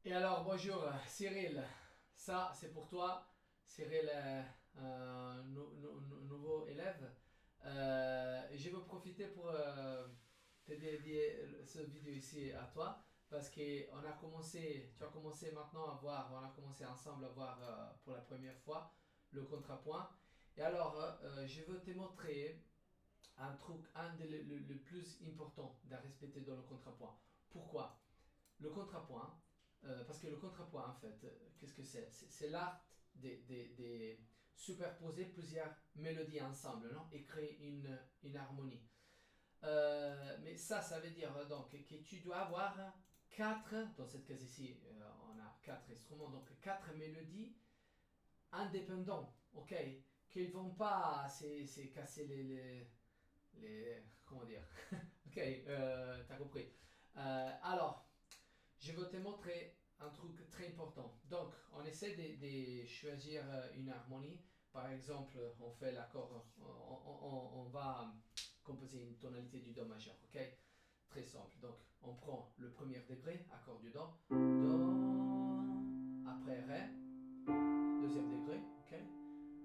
Et alors, bonjour Cyril, ça c'est pour toi, Cyril, nouveau élève. Je veux profiter pour te dédier cette vidéo ici à toi parce que tu as commencé maintenant à voir, on a commencé ensemble à voir pour la première fois le contrapoint. Et alors, je veux te montrer un truc, le plus important à respecter dans le contrapoint. Pourquoi? Le contrapoint, parce que le contrapoint, en fait, qu'est-ce que c'est? C'est l'art de superposer plusieurs mélodies ensemble, non? Et créer une harmonie. Mais ça veut dire donc que tu dois avoir quatre, dans cette case ici, on a quatre instruments, donc quatre mélodies indépendantes, ok? Qu'ils vont pas se casser comment dire? Ok, t'as compris. Alors, je vais te montrer un truc très important. Donc, on essaie de choisir une harmonie. Par exemple, on fait l'accord, on va composer une tonalité du Do majeur, ok? Très simple. Donc, on prend le premier degré, accord du Do, Do, après Ré, deuxième degré, ok?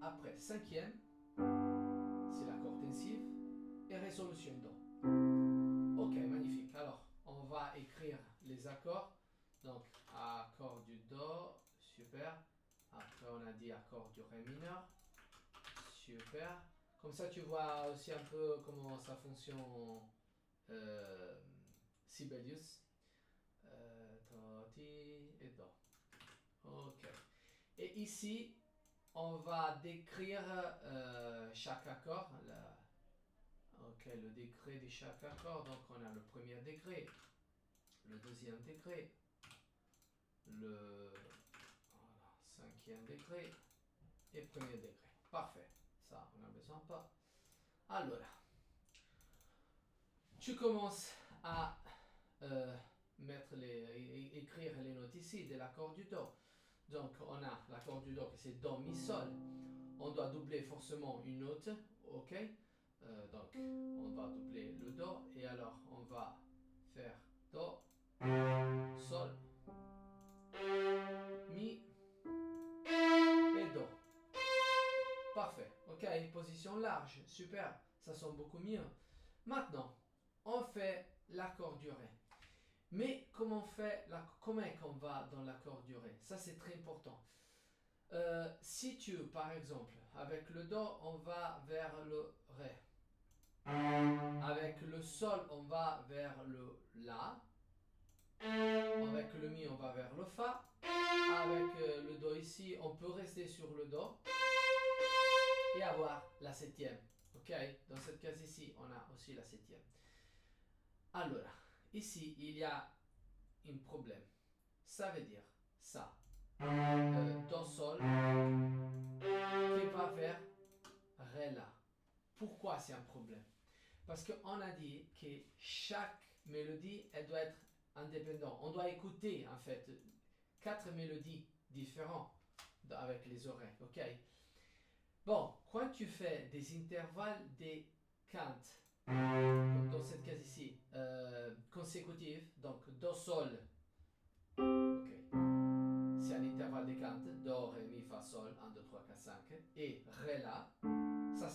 Après cinquième, c'est l'accord tensif et résolution Do. Ok, magnifique. Alors, on va écrire les accords. Donc, accord du Do, super. Après, on a dit accord du Ré mineur, super. Comme ça, tu vois aussi un peu comment ça fonctionne Sibelius. Do, ti et Do. Ok. Et ici, on va décrire chaque accord. Ok, le degré de chaque accord. Donc, on a le premier degré, le deuxième degré, le cinquième degré et premier degré. Parfait. Ça, on n'a besoin pas. Alors, tu commences à écrire les notes ici de l'accord du Do. Donc, on a l'accord du Do qui c'est Do, Mi, Sol. On doit doubler forcément une note, ok? Donc, on va doubler le Do et alors on va faire Do, Sol, Mi et Do. Parfait. Ok, position large. Super. Ça sonne beaucoup mieux. Maintenant, on fait l'accord du Ré. Mais comment on va dans l'accord du Ré? Ça, c'est très important. Si tu, par exemple, avec le Do, on va vers le Ré. Avec le Sol, on va vers le La. Avec le Mi, on va vers le Fa. Avec le Do ici, on peut rester sur le Do et avoir la septième. Ok, dans cette case ici, on a aussi la septième. Alors, ici, il y a un problème. Ça veut dire ça. Do, Sol, qui va vers Ré, La. Pourquoi c'est un problème? Parce qu'on a dit que chaque mélodie, elle doit être indépendante. On doit écouter, en fait, quatre mélodies différentes avec les oreilles, ok? Bon, quand tu fais des intervalles des quintes, comme dans cette case ici, consécutifs, donc Do, Sol, ok, c'est un intervalle des quintes, Do, Ré, Mi, Fa, Sol, 1, 2, 3, 4, 5, et Ré, La, ça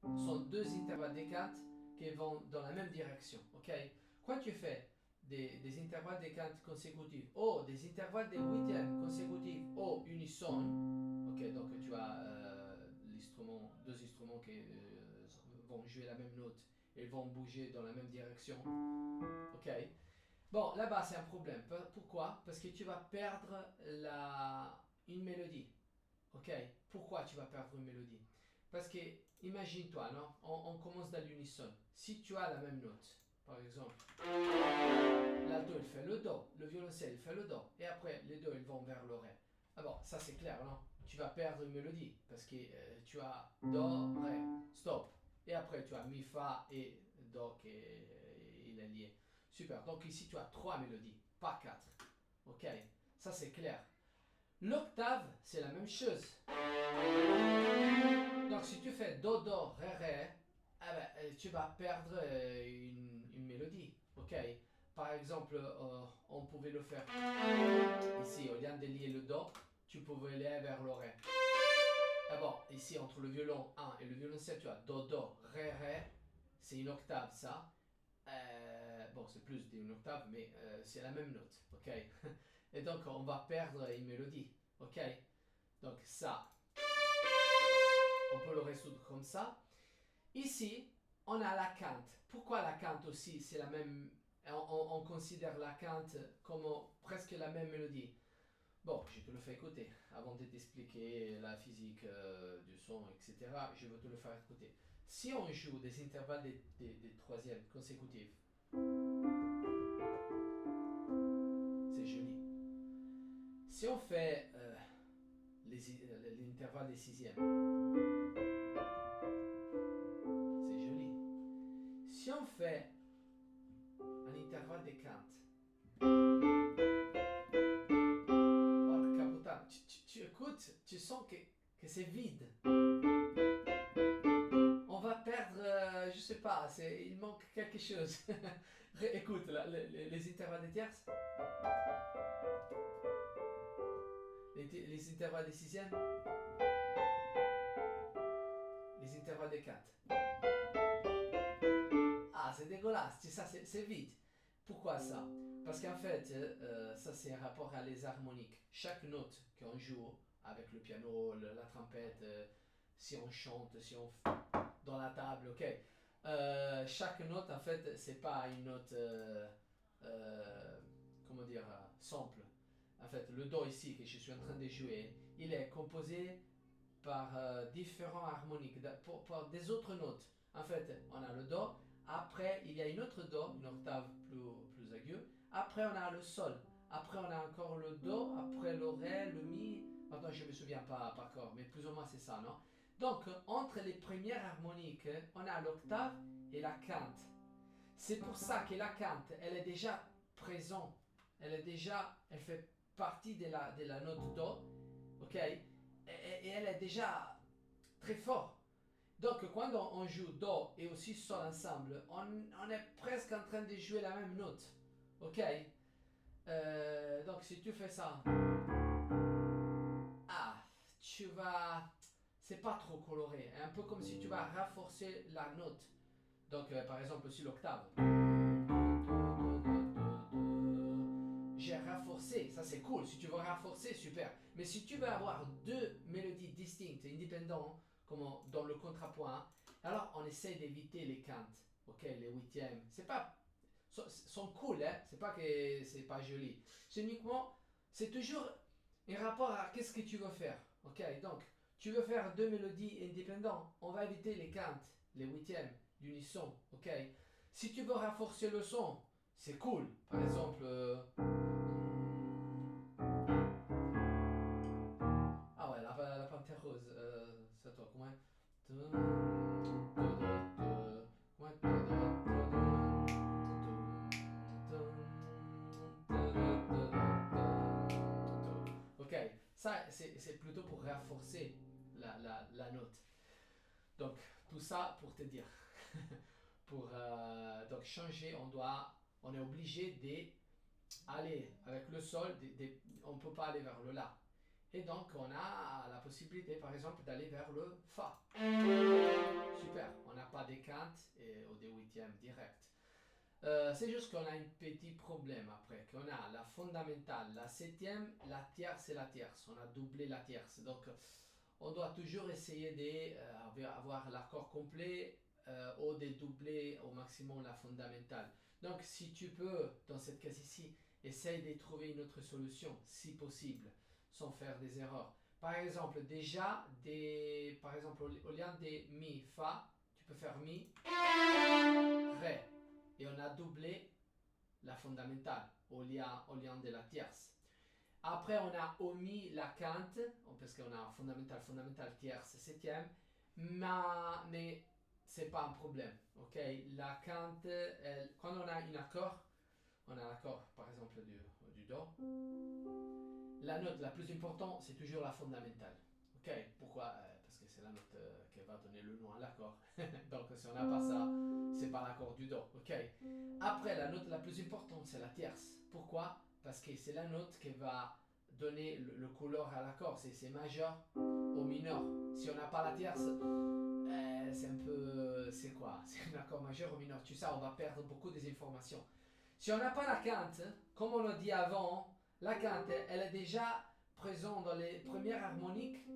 sont deux intervalles des quintes qui vont dans la même direction, ok? Quand tu fais des intervalles des quintes consécutifs ou des intervalles des huitièmes consécutifs ou unison, ok, donc tu as deux instruments qui vont jouer la même note et vont bouger dans la même direction, ok? Bon, là-bas c'est un problème. Pourquoi? Parce que tu vas perdre une mélodie, ok? Pourquoi tu vas perdre une mélodie? Parce que, imagine-toi, non? On commence dans l'unisson. Si tu as la même note, par exemple, l'alto il fait le Do, le violoncelle il fait le Do, et après les deux ils vont vers le Ré. Ah bon, ça c'est clair, non? Tu vas perdre une mélodie, parce que tu as Do, Ré, stop. Et après tu as Mi, Fa et Do qui il est lié. Super, donc ici tu as trois mélodies, pas quatre. Ok? Ça c'est clair. L'octave, c'est la même chose. Donc si tu fais Do, Do, Ré, Ré, ah ben, tu vas perdre une mélodie. Ok? Par exemple, on pouvait le faire ici, au lieu de lier le Do, tu pouvais aller vers le Ré. D'abord, ici, entre le violon 1 et le violon 7, tu as Do, Do, Ré, Ré. C'est une octave, ça. Bon, c'est plus d'une octave, mais c'est la même note, ok. Et donc, on va perdre une mélodie, ok. Donc, ça, on peut le résoudre comme ça. Ici, on a la quinte. Pourquoi la quinte aussi, c'est la même... On considère la quinte comme presque la même mélodie. Bon, je te le fais écouter. Avant de t'expliquer la physique du son, etc., je veux te le faire écouter. Si on joue des intervalles des troisièmes consécutifs, c'est joli. Si on fait l'intervalle des sixièmes, c'est joli. Si on fait un intervalle des quintes, oh, capotin, tu écoutes, tu sens que c'est vide. On va perdre, je sais pas, il manque quelque chose. Écoute, les intervalles des tierces. Les intervalles des sixièmes. Les intervalles des quintes. Ah, c'est dégueulasse, ça c'est vide. Pourquoi ça? Parce qu'en fait, ça c'est un rapport à les harmoniques. Chaque note qu'on joue avec le piano, la trompette, si on chante, si on dans la table, ok. Chaque note, en fait, c'est pas une note, comment dire, simple. En fait, le Do ici que je suis en train de jouer, il est composé par différents harmoniques, par des autres notes. En fait, on a le Do, après il y a une autre Do, une octave plus aiguë, après on a le Sol, après on a encore le Do, après le Ré, le Mi, maintenant je ne me souviens pas par cœur, mais plus ou moins c'est ça, non? Donc, entre les premières harmoniques, on a l'octave et la quinte. C'est pour ça que la quinte, elle est déjà présente, elle fait partie de la note Do, ok? Et elle est déjà très forte. Donc, quand on joue Do et aussi Sol ensemble, on est presque en train de jouer la même note, ok? Donc, si tu fais ça, tu vas... C'est pas trop coloré, un peu comme si tu vas renforcer la note. Donc, par exemple, aussi l'octave. J'ai renforcé, ça c'est cool. Si tu veux renforcer, super. Mais si tu veux avoir deux mélodies distinctes, indépendantes, comme dans le contrepoint, alors on essaie d'éviter les quintes, ok, les huitièmes. C'est pas, sont cool, hein. C'est pas que c'est pas joli. C'est uniquement, c'est toujours un rapport à qu'est-ce que tu veux faire, ok. Donc, tu veux faire deux mélodies indépendantes, on va éviter les quintes, les huitièmes d'unisson, ok. Si tu veux renforcer le son, c'est cool. Par exemple, ah ouais, la panthère rose, c'est toi, comment? Ok, ça c'est plutôt pour renforcer la note. Donc, tout ça pour te dire. Pour donc changer, on est obligé d'aller avec le Sol, on ne peut pas aller vers le La. Et donc, on a la possibilité, par exemple, d'aller vers le Fa. Super, on n'a pas des quintes ou des huitièmes directs. C'est juste qu'on a un petit problème après, qu'on a la fondamentale, la septième, la tierce et la tierce. On a doublé la tierce. Donc, on doit toujours essayer d'avoir l'accord complet ou de doubler au maximum la fondamentale. Donc, si tu peux, dans cette case ici, essaye de trouver une autre solution, si possible, sans faire des erreurs. Par exemple, par exemple, au lieu de Mi, Fa, tu peux faire Mi, Ré. Et on a doublé la fondamentale au lieu de la tierce. Après, on a omis la quinte, parce qu'on a fondamentale, tierce, septième, mais c'est pas un problème, ok? La quinte, quand on a un accord, on a l'accord, par exemple, du Do. La note la plus importante, c'est toujours la fondamentale, ok? Pourquoi? Parce que c'est la note qui va donner le nom à l'accord. Donc, si on n'a pas ça, c'est pas l'accord du Do, ok? Après, la note la plus importante, c'est la tierce. Pourquoi? Parce que c'est la note qui va donner le couleur à l'accord. C'est majeur au mineur. Si on n'a pas la tierce, c'est un peu... C'est quoi? C'est un accord majeur au mineur. Tu sais, on va perdre beaucoup des informations. Si on n'a pas la quinte, comme on l'a dit avant, la quinte, elle est déjà présente dans les premières harmoniques du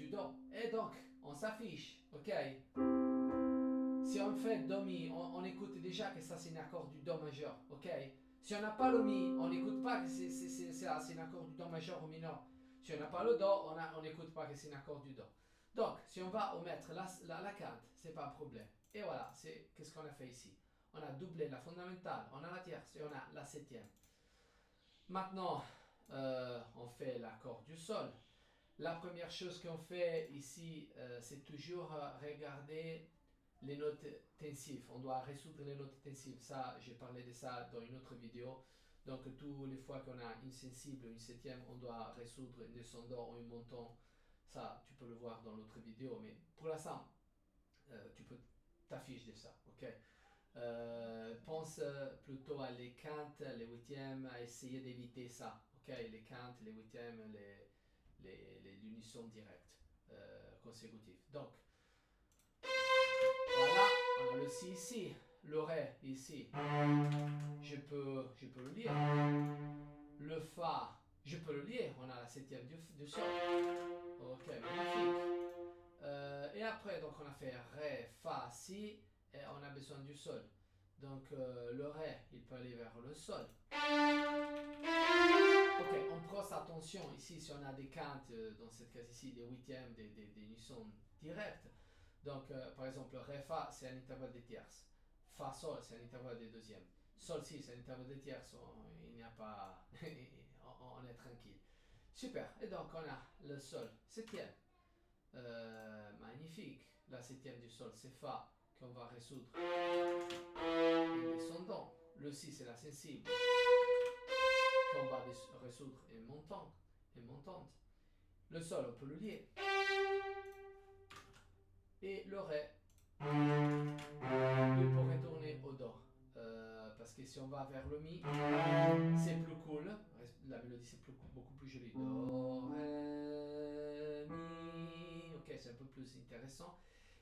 Do. Et donc, on s'affiche, ok? Si on fait Do Mi, on écoute déjà que ça c'est un accord du Do majeur, ok? Si on n'a pas le Mi, on n'écoute pas que c'est un accord du Do majeur au mineur. Si on n'a pas le Do, on n'écoute pas que c'est un accord du Do. Donc, si on va omettre la quinte, c'est pas un problème. Et voilà, c'est qu'est-ce qu'on a fait ici. On a doublé la fondamentale, on a la tierce et on a la septième. Maintenant, on fait l'accord du Sol. La première chose qu'on fait ici, c'est toujours regarder les notes tensives. On doit résoudre les notes tensives. Ça, j'ai parlé de ça dans une autre vidéo. Donc, toutes les fois qu'on a une sensible ou une septième, on doit résoudre une descendant ou une montant. Ça, tu peux le voir dans l'autre vidéo. Mais pour l'instant, tu peux t'afficher de ça. Ok? Pense plutôt à les quintes, les huitièmes, à essayer d'éviter ça. Ok? Les quintes, les huitièmes, l'unisson direct consécutif. Donc, voilà, on a le Si ici, le Ré ici. Je peux le lire. Le Fa, je peux le lire. On a la septième du Sol. Ok, magnifique. Et après, donc on a fait Ré, Fa, Si, et on a besoin du Sol. Donc le Ré, il peut aller vers le Sol. Ok, on prête attention ici si on a des quintes, dans cette case ici, des huitièmes, des unissons directes. Donc par exemple, Ré, Fa, c'est un intervalle des tierces. Fa, Sol, c'est un intervalle des deuxièmes. Sol, Si, c'est un intervalle des tierces. Il n'y a pas... on est tranquille. Super, et donc on a le Sol, septième. Magnifique. La septième du Sol, c'est Fa, qu'on va résoudre en descendant. Le Si, c'est la sensible, qu'on va résoudre en montant, en montante. Le Sol, on peut le lier. Et le Ré, il peut retourner au Do. Parce que si on va vers le Mi, c'est plus cool. La mélodie, c'est beaucoup plus joli. Do, Ré, Mi. Ok, c'est un peu plus intéressant.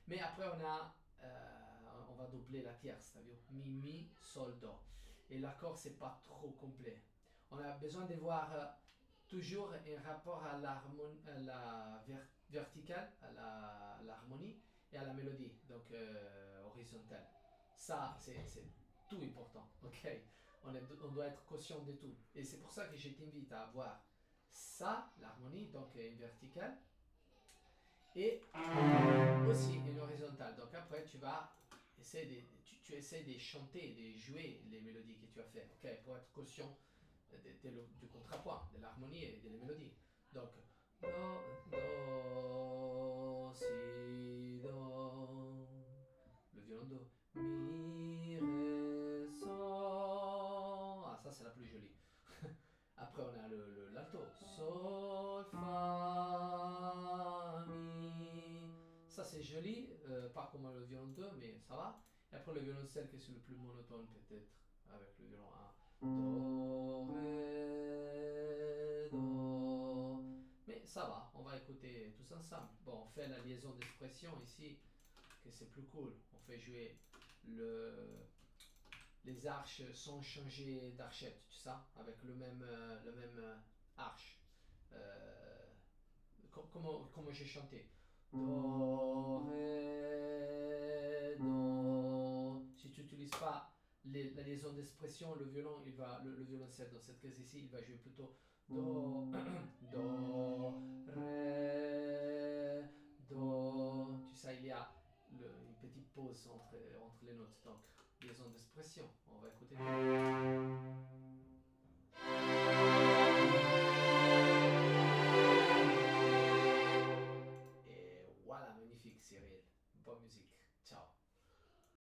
Mais après, on va doubler la tierce, t'as vu? Mi, Mi, Sol, Do. Et l'accord, c'est pas trop complet. On a besoin de voir toujours un rapport à la verticale, à l'harmonie et à la mélodie, donc horizontale. Ça, c'est tout important, ok? On doit être conscient de tout. Et c'est pour ça que je t'invite à voir ça, l'harmonie, donc une verticale, et aussi une horizontale. Donc après, tu vas essayer tu essaies de chanter, de jouer les mélodies que tu as fait, ok? Pour être conscient du contrepoint, de l'harmonie et de la mélodie. Donc, Do, Do, Si, Do. Le violon Do. Mi, Ré, Sol. Ah, ça c'est la plus jolie. Après on a l'alto. Sol, Fa, Mi. Ça c'est joli, pas comme le violon 2, mais ça va. Et après le violoncelle qui c'est le plus monotone peut-être, avec le violon A. Do, Ré, Do. Mais ça va, on va écouter tous ensemble. Bon, on fait la liaison d'expression ici, que c'est plus cool. On fait jouer les arches sans changer d'archette, tu sais, avec le même arche. Comme j'ai chanté. Do, Ré, Do. Si tu n'utilises pas la liaison d'expression, le violon, le violoncelle dans cette case ici, il va jouer plutôt Do, Do, Ré, Do. Tu sais, il y a une petite pause entre les notes. Donc, liaison d'expression. On va écouter.